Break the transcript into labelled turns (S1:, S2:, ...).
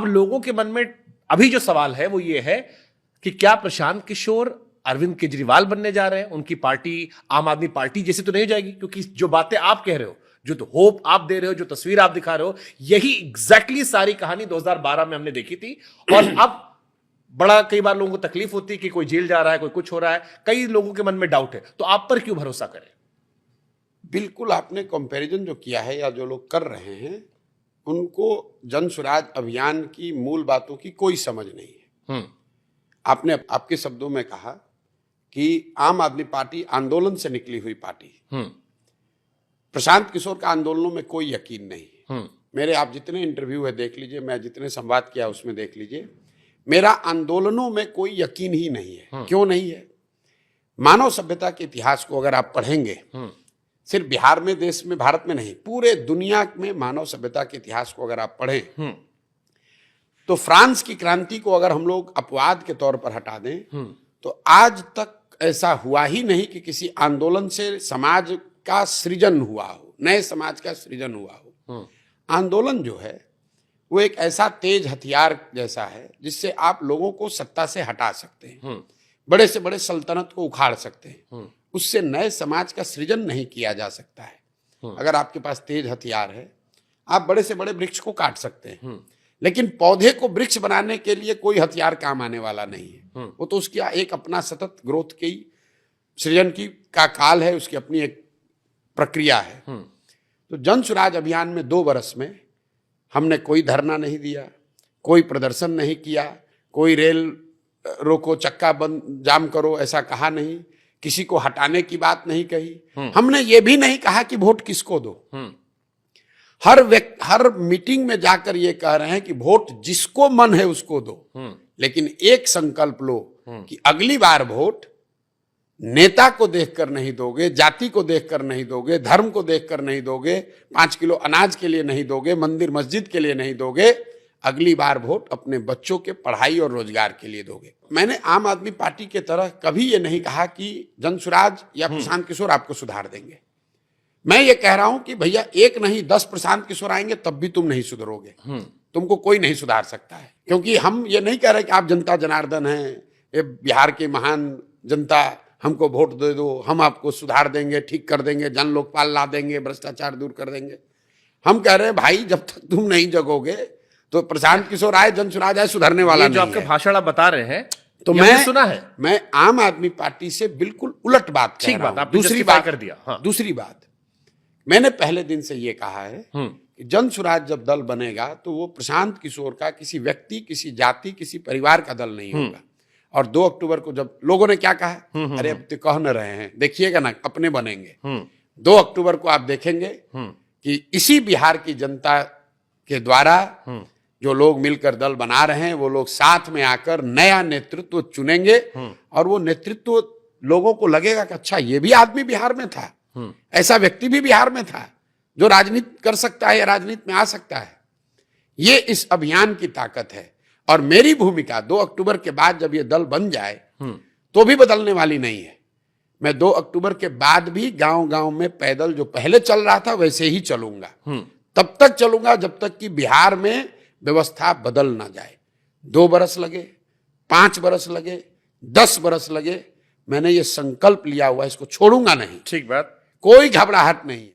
S1: अब लोगों के मन में अभी जो सवाल है वो ये है कि क्या प्रशांत किशोर अरविंद केजरीवाल बनने जा रहे हैं? उनकी पार्टी आम आदमी पार्टी जैसे तो नहीं जाएगी, क्योंकि जो बातें आप कह रहे हो, जो तो होप आप दे रहे हो, जो तस्वीर आप दिखा रहे हो, यही एग्जैक्टली सारी कहानी 2012 में हमने देखी थी। और अब बड़ा कई बार लोगों को तकलीफ होती है कि कोई जेल जा रहा है, कोई कुछ हो रहा है, कई लोगों के मन में डाउट है, तो आप पर क्यों भरोसा करें?
S2: बिल्कुल, आपने कंपैरिजन जो किया है या जो लोग कर रहे हैं उनको जन स्वराज अभियान की मूल बातों की कोई समझ नहीं है। आपने आपके शब्दों में कहा कि आम आदमी पार्टी आंदोलन से निकली हुई पार्टी। प्रशांत किशोर का आंदोलनों में कोई यकीन नहीं है। मेरे आप जितने इंटरव्यू है देख लीजिए, मैं जितने संवाद किया उसमें देख लीजिए, मेरा आंदोलनों में कोई यकीन ही नहीं है। क्यों नहीं है? मानव सभ्यता के इतिहास को अगर आप पढ़ेंगे, सिर्फ बिहार में, देश में, भारत में नहीं, पूरे दुनिया में मानव सभ्यता के इतिहास को अगर आप पढ़ें तो फ्रांस की क्रांति को अगर हम लोग अपवाद के तौर पर हटा दें तो आज तक ऐसा हुआ ही नहीं कि किसी आंदोलन से समाज का सृजन हुआ हो, नए समाज का सृजन हुआ हो। आंदोलन जो है वो एक ऐसा तेज हथियार जैसा है जिससे आप लोगों को सत्ता से हटा सकते हैं, बड़े से बड़े सल्तनत को उखाड़ सकते हैं, उससे नए समाज का सृजन नहीं किया जा सकता है। अगर आपके पास तेज हथियार है, आप बड़े से बड़े वृक्ष को काट सकते हैं, लेकिन पौधे को वृक्ष बनाने के लिए कोई हथियार काम आने वाला नहीं है। वो तो उसकी एक अपना सतत ग्रोथ की, सृजन की का काल है, उसकी अपनी एक प्रक्रिया है। तो जन स्वराज अभियान में 2 वर्ष में हमने कोई धरना नहीं दिया, कोई प्रदर्शन नहीं किया, कोई रेल रोको, चक्का बंद, जाम करो, ऐसा कहा नहीं, किसी को हटाने की बात नहीं कही। हमने ये भी नहीं कहा कि वोट किसको दो। हर मीटिंग में जाकर ये कह रहे हैं कि वोट जिसको मन है उसको दो, लेकिन एक संकल्प लो कि अगली बार वोट नेता को देखकर नहीं दोगे, जाति को देखकर नहीं दोगे, धर्म को देखकर नहीं दोगे, 5 किलो अनाज के लिए नहीं दोगे, मंदिर मस्जिद के लिए नहीं दोगे, अगली बार वोट अपने बच्चों के पढ़ाई और रोजगार के लिए दोगे। मैंने आम आदमी पार्टी के तरह कभी ये नहीं कहा कि जन स्वराज या प्रशांत किशोर आपको सुधार देंगे। मैं ये कह रहा हूं कि भैया 1 नहीं 10 प्रशांत किशोर आएंगे तब भी तुम नहीं सुधरोगे, तुमको कोई नहीं सुधार सकता है। क्योंकि हम ये नहीं कह रहे कि आप जनता जनार्दन हैं, ये बिहार के महान जनता, हमको वोट दे दो, हम आपको सुधार देंगे, ठीक कर देंगे, जन लोकपाल ला देंगे, भ्रष्टाचार दूर कर देंगे। हम कह रहे हैं भाई जब तक तुम नहीं जगोगे तो प्रशांत किशोर आए, जन स्वराज आए, सुधरने वाला नहीं है। जो आपका भाषण आप बता रहे हैं तो मैं सुना है, मैं आम आदमी पार्टी से बिल्कुल उलट बात कह रहा हूं। दूसरी बात कर दिया। हाँ। दूसरी बात, मैंने पहले दिन से ये कहा है कि जन स्वराज जब दल बनेगा तो वो प्रशांत किशोर का किसी व्यक्ति, किसी जाति, किसी परिवार का दल नहीं होगा। और 2 अक्टूबर को जब लोगों ने क्या कहा, अरे अब तो कह न रहे हैं, देखिएगा ना अपने बनेंगे। 2 अक्टूबर को आप देखेंगे कि इसी बिहार की जनता के द्वारा जो लोग मिलकर दल बना रहे हैं वो लोग साथ में आकर नया नेतृत्व चुनेंगे और वो नेतृत्व लोगों को लगेगा कि अच्छा ये भी आदमी बिहार में था, ऐसा व्यक्ति भी बिहार में था जो राजनीति कर सकता है या राजनीति में आ सकता है। ये इस अभियान की ताकत है। और मेरी भूमिका 2 अक्टूबर के बाद जब ये दल बन जाए तो भी बदलने वाली नहीं है। मैं 2 अक्टूबर के बाद भी गांव-गांव में पैदल जो पहले चल रहा था वैसे ही चलूंगा। तब तक चलूंगा जब तक कि बिहार में व्यवस्था बदल ना जाए। 2 बरस लगे, 5 बरस लगे, 10 बरस लगे, मैंने ये संकल्प लिया हुआ है, इसको छोड़ूंगा नहीं। ठीक बात, कोई घबराहट नहीं।